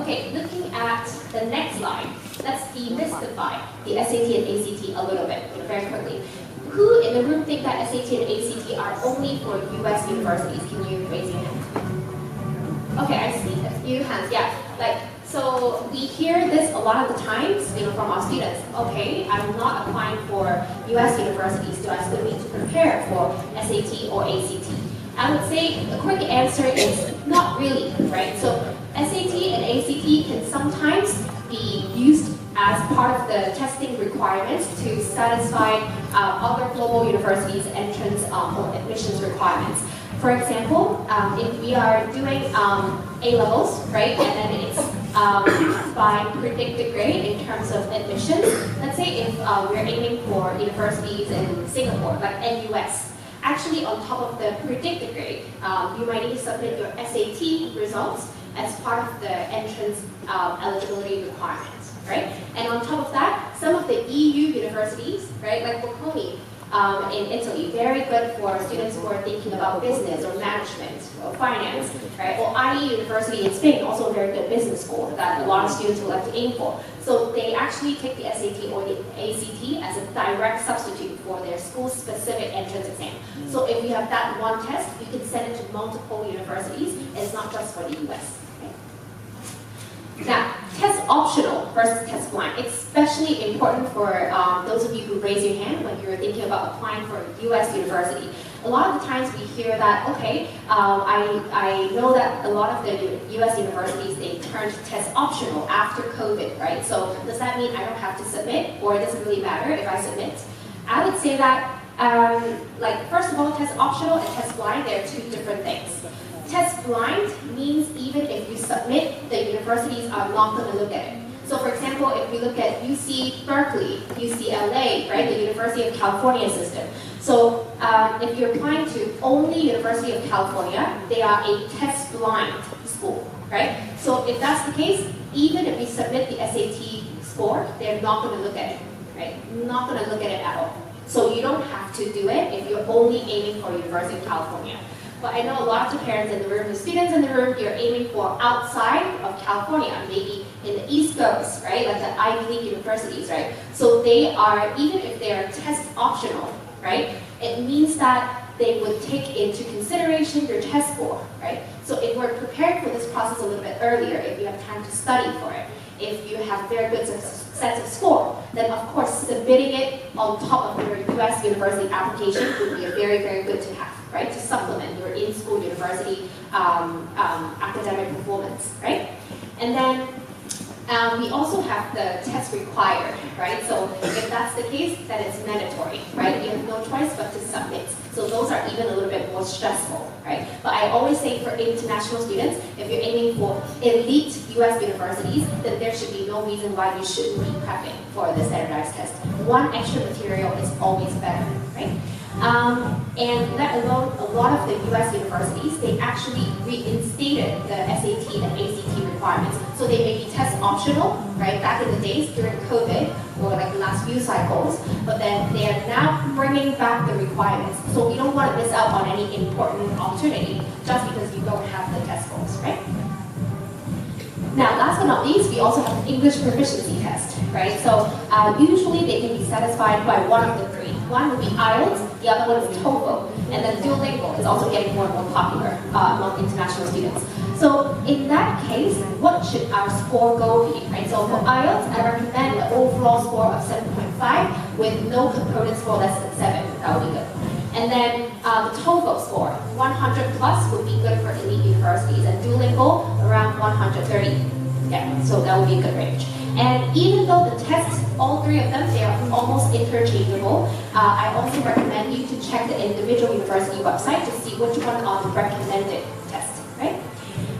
Okay, looking at the next slide, let's demystify the SAT and ACT a little bit, very quickly. Who in the room think that SAT and ACT are only for US universities? Can you raise your hand? Okay, I see a few hands, yeah. So we hear this a lot of the times, from our students. Okay, I'm not applying for US universities, do I still need to prepare for SAT or ACT? I would say the quick answer is not really, right? So SAT and ACT can sometimes be used as part of the testing requirements to satisfy other global universities' entrance or admissions requirements. For example, if we are doing A-levels, right, and then it's by predicted grade in terms of admissions. Let's say if we're aiming for universities in Singapore, like NUS, actually on top of the predicted grade, you might need to submit your SAT results as part of the entrance eligibility requirements, right? And on top of that, some of the EU universities, right, like Bocconi, in Italy, very good for students who are thinking about business or management or finance, right? Or IE University in Spain, also a very good business school that a lot of students would like to aim for. So they actually take the SAT or the ACT as a direct substitute for their school-specific entrance exam. So if you have that one test, you can send it to multiple universities, and it's not just for the US. Now, test optional versus test blind, especially important for those of you who raise your hand when you're thinking about applying for a US university. A lot of the times we hear that, okay, I know that a lot of the US universities, they turned test optional after COVID, right? So does that mean I don't have to submit, or it doesn't really matter if I submit? I would say that, first of all, test optional and test blind, they're two different things. Test blind means even if you submit, the universities are not going to look at it. So for example, if we look at UC Berkeley, UCLA, right, the University of California system. So if you're applying to only University of California, they are a test blind school, right? So if that's the case, even if we submit the SAT score, they're not going to look at it, right? Not going to look at it at all. So you don't have to do it if you're only aiming for University of California. But I know a lot of the parents in the room, the students in the room, you're aiming for outside of California, maybe in the East Coast, right? Like the Ivy League universities, right? So they are, even if they are test optional, right? It means that they would take into consideration your test score, right? So if we're prepared for this process a little bit earlier, if you have time to study for it, if you have very good sense of score, then of course submitting it on top of your US university application would be a very, very good to have, right? To supplement your in-school university academic performance, right? And then we also have the test required, right? So if that's the case, then it's mandatory, right? You have no choice but to submit. So those are even a little bit more stressful, right? But I always say for international students, if you're aiming for elite US universities, then there should be no reason why you shouldn't be prepping for the standardized test. One extra material is always better, right? And let alone a lot of the US universities, they actually reinstated the SAT and ACT requirements. So they may be test optional, right, back in the days during COVID or like the last few cycles, but then they are now bringing back the requirements. So we don't want to miss out on any important opportunity just because you don't have the test scores, right? Now, last but not least, we also have English proficiency test, right? So usually they can be satisfied by one of the three. One would be IELTS, the other one is TOEFL, and then Duolingo is also getting more and more popular among international students. So in that case, what should our score go be, right? So for IELTS, I recommend an overall score of 7.5 with no component score less than 7. That would be good. And then the TOEFL score, 100 plus would be good for elite universities, and Duolingo around 130. Yeah, so that would be a good range. And even though the tests, all three of them, they are almost interchangeable, I also recommend you to check the individual university website to see which one are the recommended tests, right?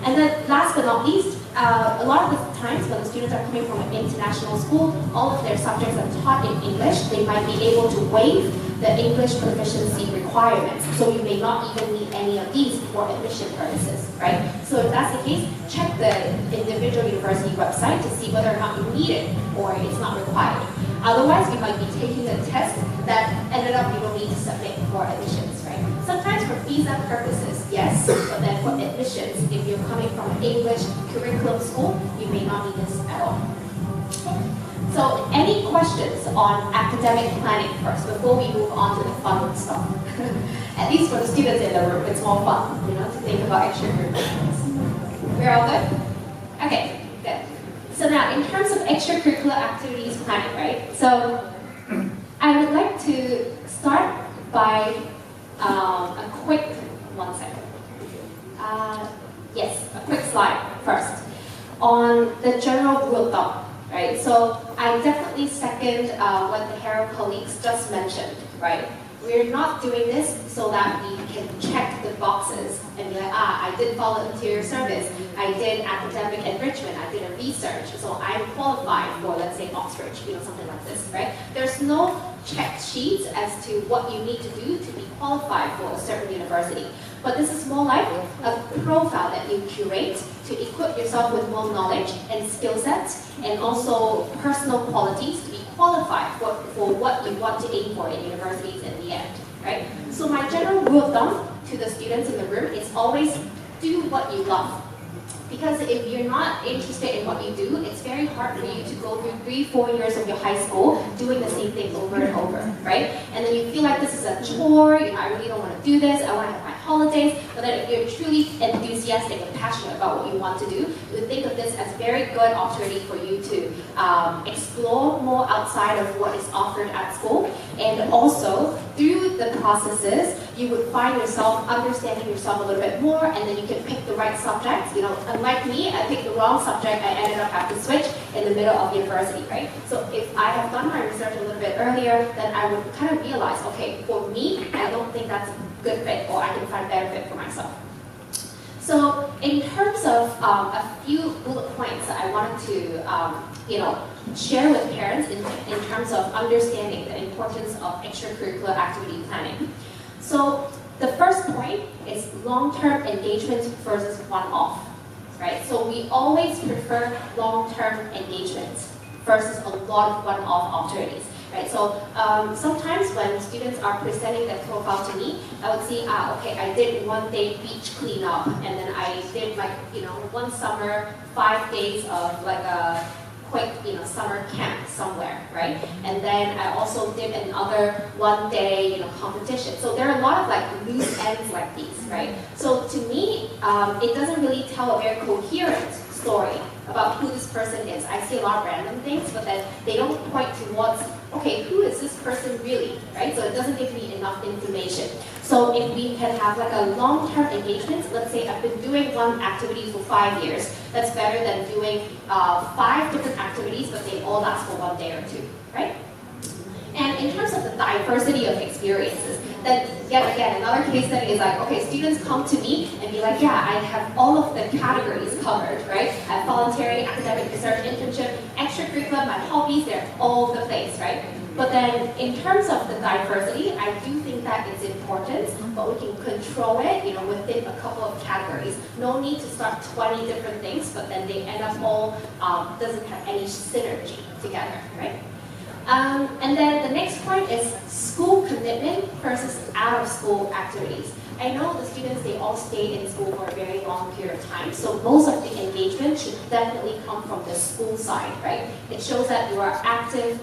And then last but not least, a lot of the times when the students are coming from an international school, all of their subjects are taught in English. They might be able to waive the English proficiency requirements. So you may not even need any of these for admission purposes, right? So if that's the case, check the individual university website to see whether or not you need it or it's not required. Otherwise, you might be taking a test that ended up you don't need to submit for admissions, right? Sometimes for visa purposes, yes, but then for admissions, if you're coming from an English curriculum school, you may not need this at all. So any questions on academic planning first, before we move on to the fun stuff? At least for the students in the room, it's more fun, to think about extracurricular things. We're all good? Okay, good. So now, in terms of extracurricular activities planning, right? So I would like to start by a quick, one second. Yes, a quick slide first on the general rule of thumb, right? So I definitely second what the Herald colleagues just mentioned, right? We're not doing this so that we can check the boxes and be like, I did volunteer service, I did academic enrichment, I did a research, so I'm qualified for, let's say, Oxford, something like this, right? There's no check sheets as to what you need to do to be qualified for a certain university. But this is more like a profile that you curate to equip yourself with more knowledge and skill sets, and also personal qualities to be qualified for what you want to aim for in universities in the end, right? So my general rule of thumb to the students in the room is always do what you love. Because if you're not interested in what you do, it's very hard for you to go through 3-4 years of your high school doing the same thing over and over, right? And then you feel like this is a chore, I really don't want to do this, I want to have my holidays. But then if you're truly enthusiastic and passionate about what you want to do, you would think of this as a very good opportunity for you to explore more outside of what is offered at school. And also, through the processes, you would find yourself understanding yourself a little bit more, and then you can pick the right subjects. Unlike me, I picked the wrong subject, I ended up having to switch in the middle of university, right? So if I have done my research a little bit earlier, then I would kind of realize, okay, for me, I don't think that's a good fit, or I can find a better fit for myself. So in terms of a few bullet points that I wanted to share with parents in terms of understanding the importance of extracurricular activity planning. So the first point is long-term engagement versus one-off, right? So we always prefer long-term engagement versus a lot of one-off opportunities, right? So sometimes when students are presenting their profile to me, I would see, okay, I did 1-day beach cleanup, and then I did one summer, 5 days of like a quick, summer camp somewhere, right? And then I also did another 1-day, competition. So there are a lot of like loose ends like these, right? So to me, it doesn't really tell a very coherent story about who this person is. I see a lot of random things, but then they don't point towards, okay, who is this person really, right? So it doesn't give me enough information. So if we can have like a long-term engagement, let's say I've been doing one activity for 5 years, that's better than doing 5 different activities, but they all last for 1 day or 2, right? And in terms of the diversity of experiences, then yet again, another case study is like, okay, students come to me and be like, yeah, I have all of the categories covered, right? I have volunteering, academic research, internship, extracurricular, my hobbies, they're all over the place, right? But then in terms of the diversity, I do think that it's important, but we can control it, within a couple of categories. No need to start 20 different things, but then they end up all, doesn't have any synergy together, right? And then the next point is school commitment versus out-of-school activities. I know the students, they all stay in school for a very long period of time, so most of the engagement should definitely come from the school side, right? It shows that you are active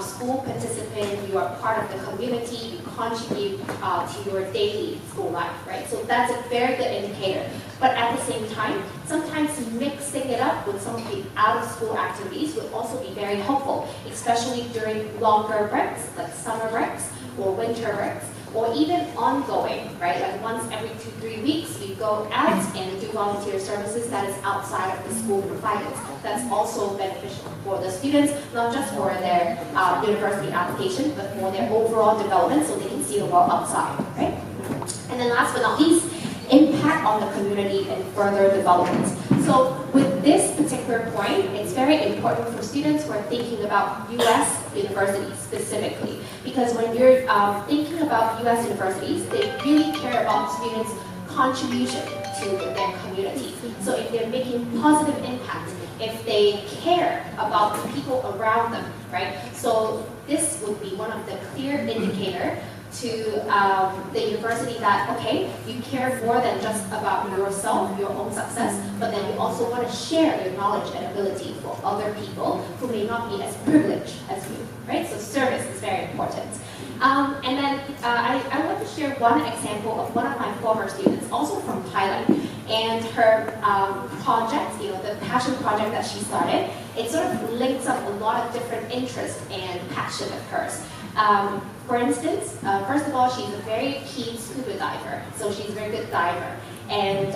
school participant, you are part of the community, you contribute to your daily school life, right? So that's a very good indicator. But at the same time, sometimes mixing it up with some of the out-of-school activities would also be very helpful, especially during longer breaks, like summer breaks or winter breaks, or even ongoing, right? Like once every 2-3 weeks, we go out and do volunteer services that is outside of the school provided. That's also beneficial for the students, not just for their university application, but for their overall development, so they can see the world outside, right? And then last but not least, impact on the community and further development. So with this particular point, it's very important for students who are thinking about U.S. universities specifically, because when you're thinking about U.S. universities, they really care about students' contribution to their community. So if they're making positive impact, if they care about the people around them, right? So this would be one of the clear indicator to the university that, okay, you care more than just about yourself, your own success, but then you also want to share your knowledge and ability for other people who may not be as privileged as you, right? So service is very important. And then I want to share one example of one of my former students, also from Thailand, and her project, you know, the passion project that she started, it sort of links up a lot of different interests and passion of hers. For instance, first of all, she's a very keen scuba diver, so she's a very good diver. And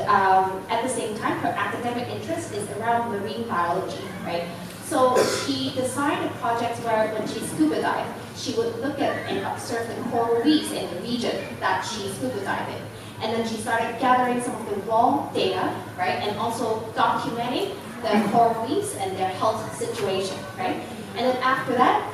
at the same time, her academic interest is around marine biology, right? So she designed a project where when she scuba dived, she would look at and observe the coral reefs in the region that she scuba dived in. And then she started gathering some of the raw data, right? And also documenting the coral reefs and their health situation, right? And then after that,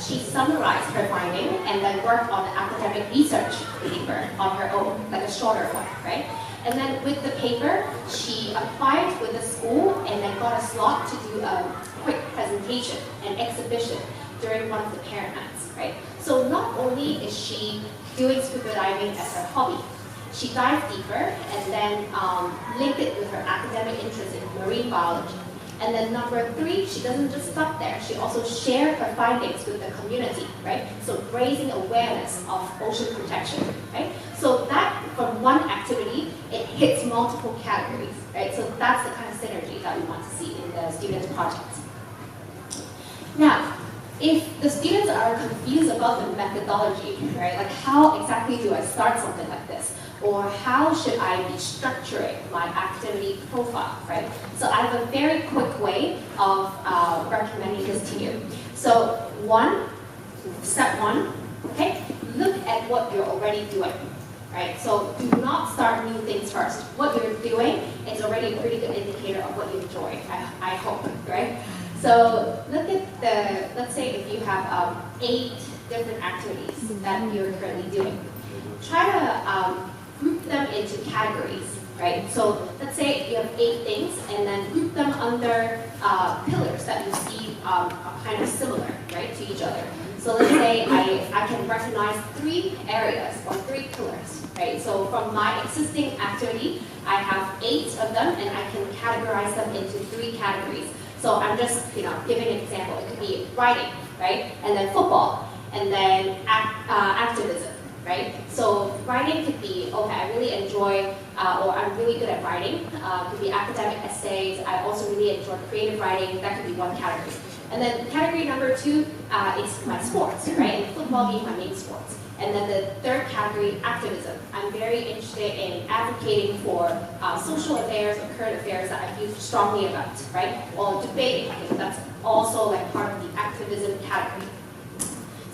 she summarized her finding and then worked on an academic research paper on her own, like a shorter one, right? And then with the paper, she applied with the school and then got a slot to do a quick presentation and exhibition during one of the parent nights, right? So not only is she doing scuba diving as her hobby, she dived deeper and then linked it with her academic interest in marine biology. And then number 3, she doesn't just stop there. She also shared her findings with the community, right? So raising awareness of ocean protection, right? So that, from one activity, it hits multiple categories, right? So that's the kind of synergy that we want to see in the students' project. Now, if the students are confused about the methodology, right? Like how exactly do I start something like this? Or how should I be structuring my activity profile, right? So I have a very quick way of recommending this to you. So step one, okay, look at what you're already doing, right? So do not start new things first. What you're doing is already a pretty good indicator of what you enjoy, I hope, right? So look at let's say if you have 8 different activities that you're currently doing. Try to group them into categories, right? So let's say you have 8 things and then group them under pillars that you see are kind of similar, right, to each other. So let's say I can recognize 3 areas or 3 pillars, right? So from my existing activity, I have 8 of them and I can categorize them into 3 categories. So I'm just, giving an example. It could be writing, right? And then football, and then activism. Right? So writing could be, okay, I really enjoy, or I'm really good at writing. It could be academic essays. I also really enjoy creative writing. That could be one category. And then category number 2 is my sports, right? And football being my main sports. And then the third category, activism. I'm very interested in advocating for social affairs or current affairs that I feel strongly about, right? Or debating, I think that's also like part of the activism category.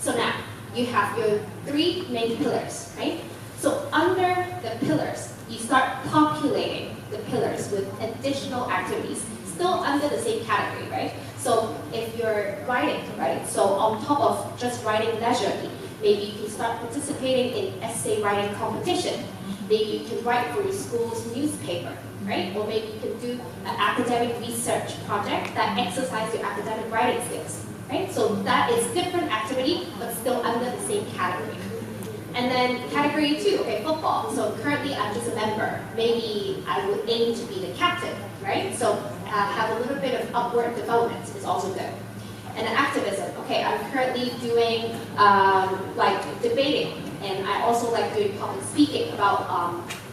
So now, you have your 3 main pillars, right? So under the pillars, you start populating the pillars with additional activities, still under the same category, right? So if you're writing, right? So on top of just writing leisurely, maybe you can start participating in essay writing competition. Maybe you can write for your school's newspaper, right? Or maybe you can do an academic research project that exercises your academic writing skills. Right? So that is different activity, but still under the same category. And then category 2, okay, football. So currently I'm just a member. Maybe I would aim to be the captain, right? So have a little bit of upward development is also good. And then activism. Okay, I'm currently doing like debating, and I also like doing public speaking about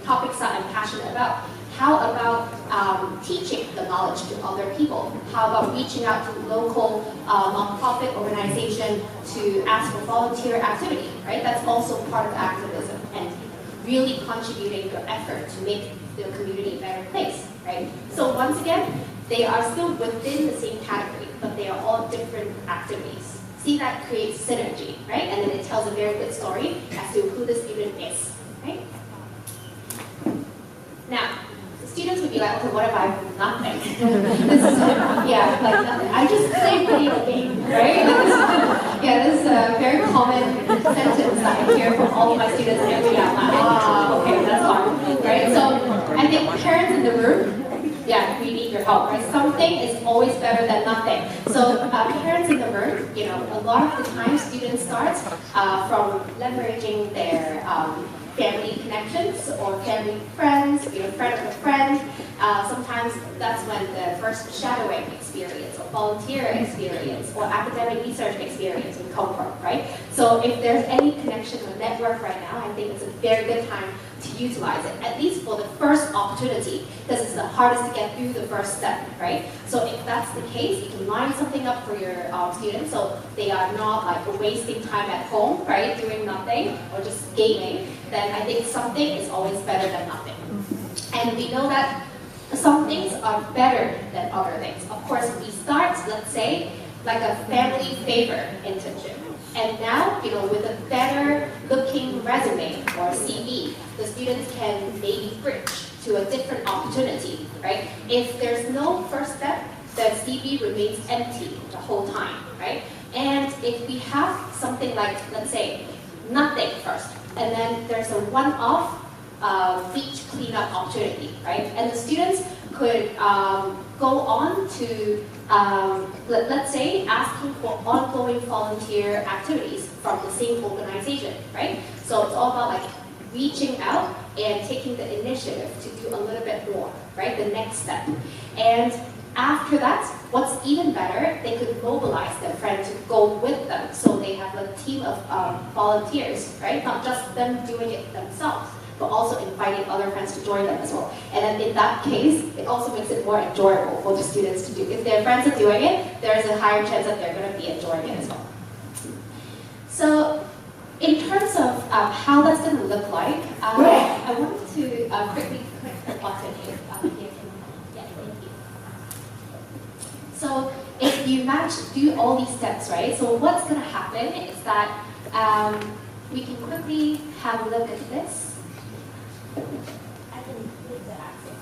topics that I'm passionate about. How about teaching the knowledge to other people? How about reaching out to local nonprofit organization to ask for volunteer activity, right? That's also part of activism and really contributing your effort to make the community a better place, right? So once again, they are still within the same category, but they are all different activities. See, that creates synergy, right? And then it tells a very good story as to who the student is, right? Now, students would be like, okay, what if I have nothing? This is, yeah, like nothing. I just play video game, right? This is a very common sentence that I hear from all of my students every day. Okay, that's hard, right? So I think parents in the room, yeah, we need your help, right? Something is always better than nothing. So parents in the room, a lot of the time students start from leveraging their family connections or family friends, friend of a friend. Sometimes that's when the first shadowing experience or volunteer experience or academic research experience would come from, right? So if there's any connection or network right now, I think it's a very good time to utilize it, at least for the first opportunity, because it's the hardest to get through the first step, right? So if that's the case, you can line something up for your students so they are not like wasting time at home, right, doing nothing or just gaming. Then I think something is always better than nothing. And we know that some things are better than other things. Of course, we start, let's say, like a family favor internship. And now, with a better looking resume or CV, the students can maybe bridge to a different opportunity, right? If there's no first step, the CV remains empty the whole time, right? And if we have something like, let's say, nothing first, and then there's a one-off beach cleanup opportunity, right? And the students could go on to, let's say, asking for ongoing volunteer activities from the same organization, right? So it's all about like reaching out and taking the initiative to do a little bit more, right? The next step. And after that, what's even better, they could mobilize their friend to go with them. So they have a team of volunteers, right? Not just them doing it themselves, but also inviting other friends to join them as well. And then in that case, it also makes it more enjoyable for the students to do. If their friends are doing it, there's a higher chance that they're going to be enjoying it as well. So in terms of how that's going to look like, I wanted to quickly click the button here. So if you do all these steps, right? So what's going to happen is that we can quickly have a look at this. I can click the axis.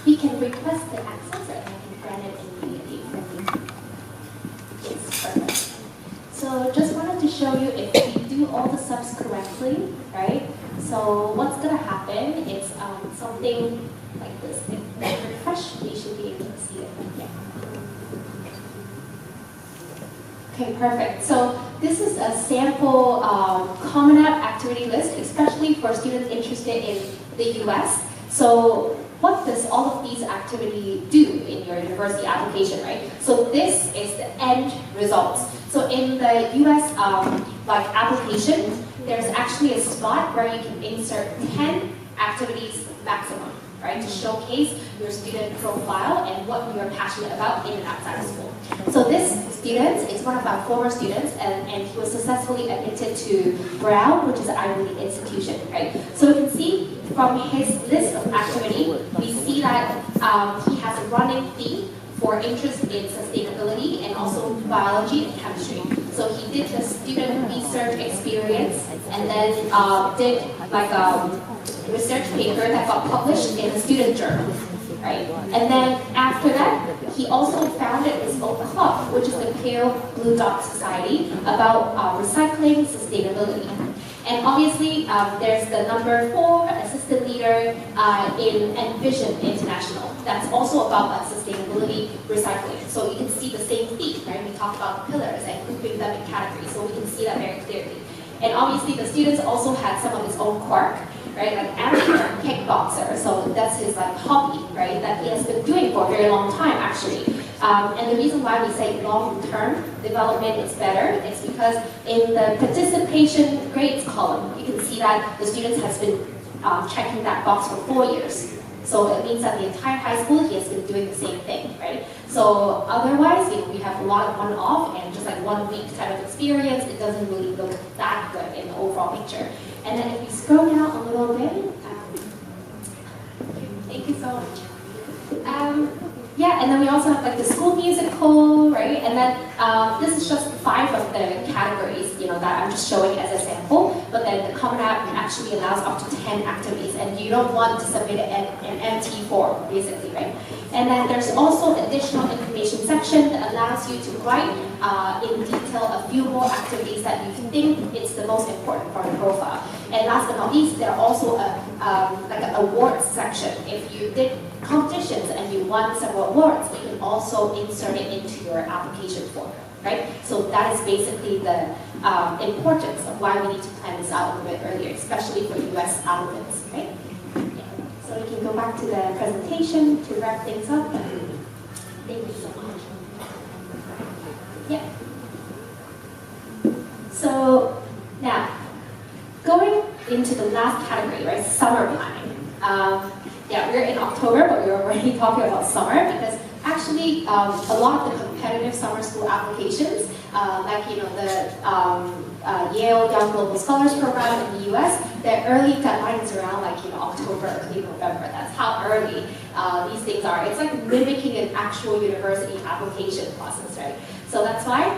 We can request the access and I can grant it immediately for you. Yes, perfect. So just wanted to show you if we do all the steps correctly, right? So what's going to happen is something like this. If I refresh, you should be able to see it. Yeah. Okay, perfect. So this is a sample Common App activity list, especially for students interested in the US. So what does all of these activities do in your university application, right? So this is the end results. So in the US application, there's actually a spot where you can insert 10 activities maximum, right? To showcase your student profile and what you're passionate about in and outside of school. So this student is one of our former students, and he was successfully admitted to Brown, which is an Ivy League institution, right? So you can see from his list of activity, we see that he has a running theme for interest in sustainability and also biology and chemistry. So he did the student research experience and then did like a research paper that got published in a student journal. right? And then after that, he also founded his own club, which is the Pale Blue Dot Society, about recycling sustainability. And obviously, there's the number 4 assistant leader in Envision International. That's also about sustainability recycling. So you can see the same theme, right? We talk about the pillars and grouping them in categories, so we can see that very clearly. And obviously, the students also had some of his own quirk, right? Like amateur kickboxer, so that's his hobby, right? That he has been doing for a very long time, actually. And the reason why we say long-term development is better is because in the participation grades column, you can see that the students has been checking that box for 4 years. So it means that the entire high school, he has been doing the same thing, right? So otherwise, we have a lot of one-off and just 1 week type of experience, it doesn't really look that good in the overall picture. And then if we scroll down a little bit, thank you so much. Yeah, and then we also have the school musical, right? And then this is just 5 of the categories, that I'm just showing as a sample. But then the Common App actually allows up to 10 activities, and you don't want to submit an empty form, basically, right? And then there's also additional information section that allows you to write in detail a few more activities that you think it's the most important for your profile. And last but not least, there are also an awards section. If you did competitions and you won several awards, you can also insert it into your application form, right? So that is basically the importance of why we need to plan this out a little bit earlier, especially for US applicants, right? Yeah. So we can go back to the presentation to wrap things up. Thank you so much. Yeah. So now, going into the last category, right? Summer planning. Yeah, we're in October, but we're already talking about summer because actually a lot of the competitive summer school applications, the Yale Young Global Scholars Program in the US, their early deadline is around October, early November. That's how early these things are. It's like mimicking an actual university application process, right? So that's why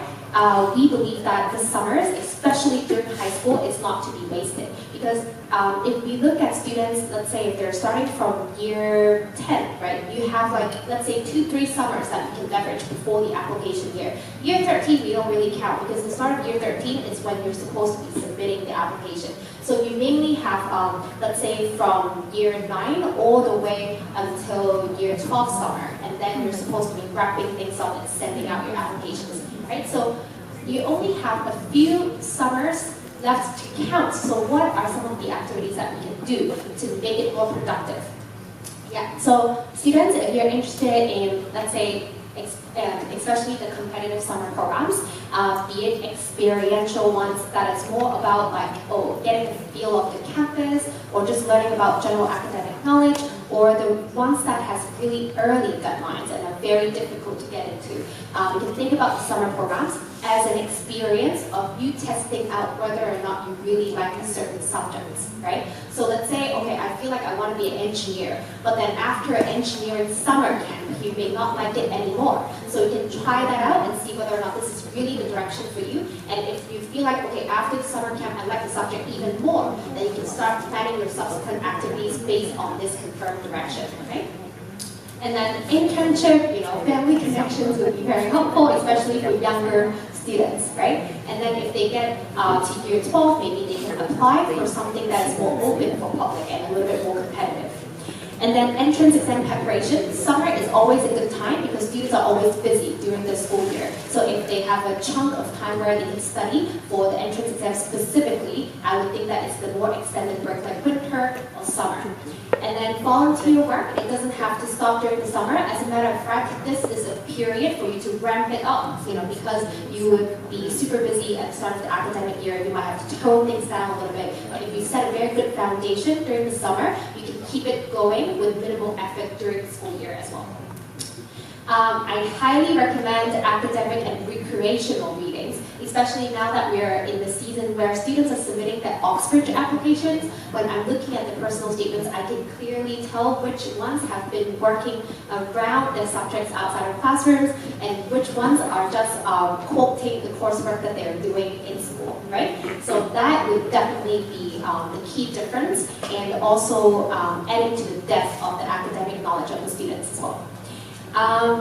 we believe that the summers, especially during high school, is not to be wasted. Because if we look at students, let's say if they're starting from year 10, right, you have let's say 2-3 summers that you can leverage before the application year. Year 13, we don't really count because the start of year 13 is when you're supposed to be submitting the application. So you mainly have, let's say from year 9 all the way until year 12 summer, and then you're supposed to be wrapping things up and sending out your applications, right? So you only have a few summers left to count. So what are some of the activities that we can do to make it more productive? Yeah, so students, if you're interested in, let's say, especially the competitive summer programs, be it experiential ones that is more about getting a feel of the campus or just learning about general academic knowledge, or the ones that has really early deadlines and are very difficult to get into. You can think about the summer programs as an experience of you testing out whether or not you really like a certain subject, right? So let's say, okay, I feel like I want to be an engineer, but then after an engineering summer camp, you may not like it anymore. So you can try that out and see whether or not this is really the direction for you. And if you feel like, okay, after the summer camp, I like the subject even more, then you can start planning your subsequent activities based on this confirmed direction, right? And then internship, family connections would be very helpful, especially for younger students, right? And then if they get to year 12, maybe they can apply for something that is more open for public and a little bit more competitive. And then entrance exam preparation. Summer is always a good time because students are always busy during the school year. So if they have a chunk of time where they can study for the entrance exam specifically, I would think that it's the more extended break like winter or summer. And then volunteer work, it doesn't have to stop during the summer. As a matter of fact, this is a period for you to ramp it up, because you would be super busy at the start of the academic year. You might have to tone things down a little bit. But if you set a very good foundation during the summer, you can keep it going with minimal effort during the school year as well. I highly recommend academic and recreational readings, especially now that we are in the season where students are submitting their Oxford applications. When I'm looking at the personal statements, I can clearly tell which ones have been working around their subjects outside of classrooms and which ones are just quoting the coursework that they're doing in school, right? So that would definitely be the key difference, and also adding to the depth of the academic knowledge of the students as well.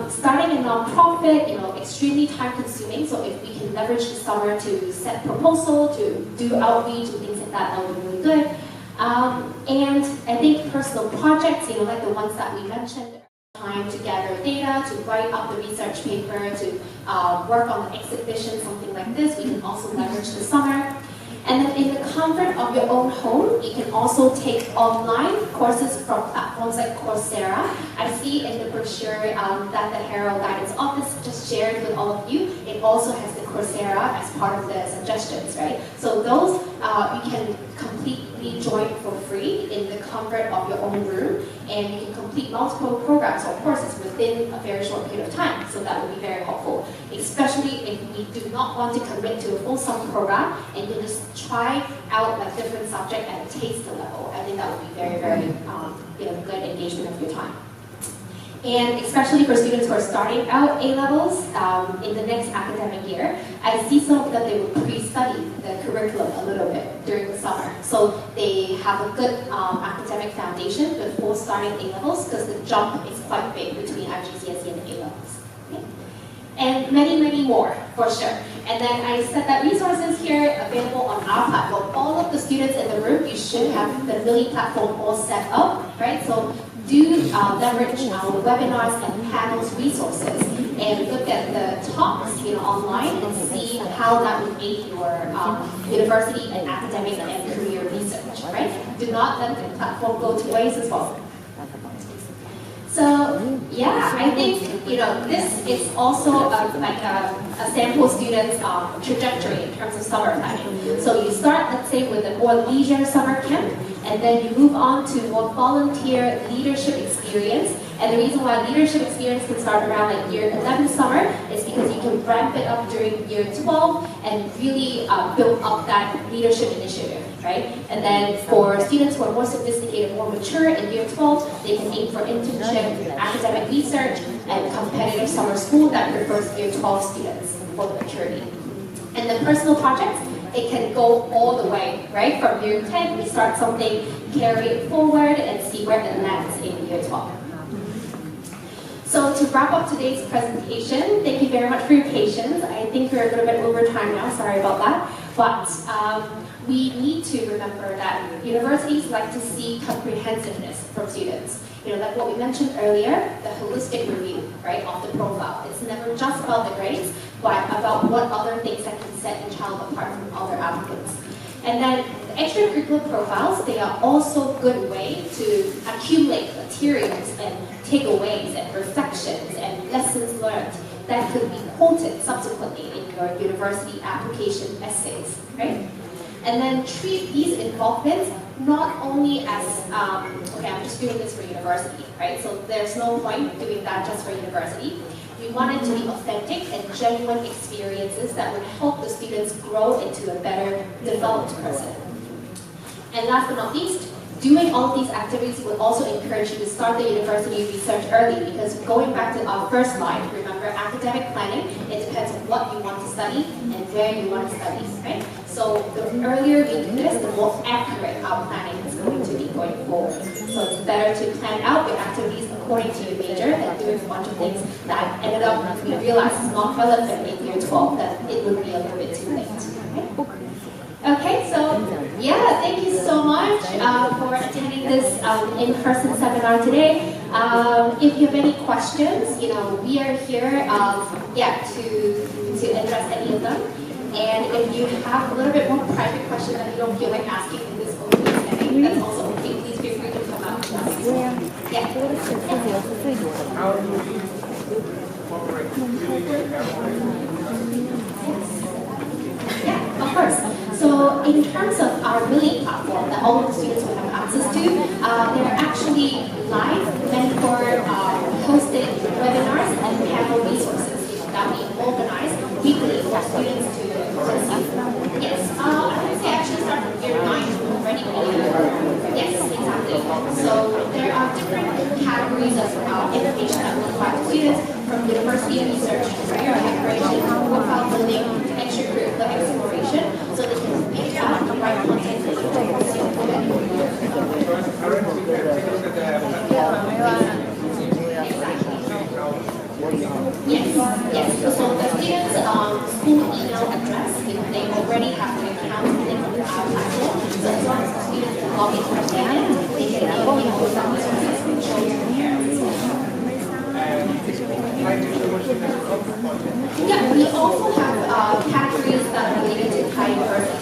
Starting a nonprofit, extremely time consuming, so if we can leverage the summer to set proposal, to do outreach and things like that, that would be really good. And I think personal projects, like the ones that we mentioned, time to gather data, to write up the research paper, to work on the exhibition, something like this, we can also leverage the summer. And then in the comfort of your own home, you can also take online courses from platforms like Coursera. I see in the brochure that the Ariel Guidance Office just shared with all of you. It also has the Coursera as part of the suggestions, right? So those you can completely join for free in the comfort of your own room, and you can complete multiple programs or courses within a very short period of time. So that would be very helpful, especially if we do not want to commit to a full summer program and you just try out a different subject at a taster level. I think that would be very, very good engagement of your time. And especially for students who are starting out A-levels in the next academic year, I see some of them, they will pre-study the curriculum a little bit during the summer. So they have a good academic foundation before starting A-levels, because the jump is quite big between GCSE and A-levels. Okay? And many, many more, for sure. And then I said that resources here available on our platform. All of the students in the room, you should have the Millie platform all set up, right? So do leverage our webinars and panels resources and look at the talks online and see how that would aid your university and academic and career research, right? Do not let the platform go to waste as well. So yeah, I think this is also like a sample student's trajectory in terms of summer planning. So you start, let's say, with a more leisure summer camp, and then you move on to more volunteer leadership experience. And the reason why leadership experience can start around like year 11 summer is because you can ramp it up during year 12 and really build up that leadership initiative, right? And then for students who are more sophisticated, more mature in year 12, they can aim for internship, academic research, and competitive summer school that prefers year 12 students for the maturity. And the personal projects, it can go all the way, right? From year 10, we start something, carry it forward, and see where it lands in year 12. So to wrap up today's presentation, thank you very much for your patience. I think we're a little bit over time now, sorry about that. But we need to remember that universities like to see comprehensiveness from students. Like what we mentioned earlier, the holistic review, right, of the profile. It's never just about the grades, but about what other things that can set a child apart from other applicants. And then the extracurricular profiles, they are also a good way to accumulate materials and takeaways and reflections and lessons learned that could be quoted subsequently in your university application essays, right? And then treat these involvements not only as, okay, I'm just doing this for university, right? So there's no point doing that just for university. We want it to be authentic and genuine experiences that would help the students grow into a better developed person. And last but not least, doing all of these activities will also encourage you to start the university research early, because going back to our first slide, remember academic planning, it depends on what you want to study and where you want to study, right? So the earlier we do this, the more accurate our planning is going to be going forward. So it's better to plan out your activities according to your major than doing a bunch of things that ended up, we realized is not relevant in year 12, that it would be a little bit too late. Okay, so yeah, thank you so much for attending this in-person seminar today. If you have any questions, we are here, to address any of them. And if you have a little bit more private question that you don't feel like asking in this open setting, that's also okay. Please feel free to come out to us. Yeah. Yeah, of course. So in terms of our Millie platform that all of the students will have access to, they're actually live, mentor, hosted webinars and panel resources that we organize weekly for students to Yes, I would say actually start from year 9 already. Yes, exactly. So there are different categories of information that will apply to students, from university research, career preparation, profile building, extracurricular exploration, so they can pick out the right content for each of the Yes, yes. So the students' school email address, if they already have an account within the platform, so as long as the students log into the data, they can email some resources and show their parents. Yeah, we also have categories that are related to Thai university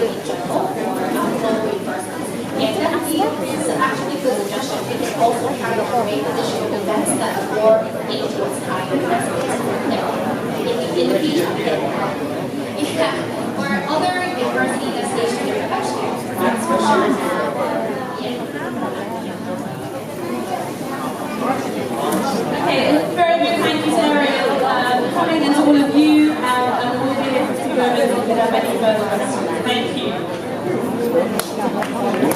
in general or global universities. And definitely is actually good suggestion. We can also kind of create additional events that are more aimed towards Thai universities in the future. Yeah, or other university destination professionals. That's for sure. Okay, very good. Thank you, Sarah, for coming, and to all of you. And we'll be here for 2 moments if you have any further questions. Thank you.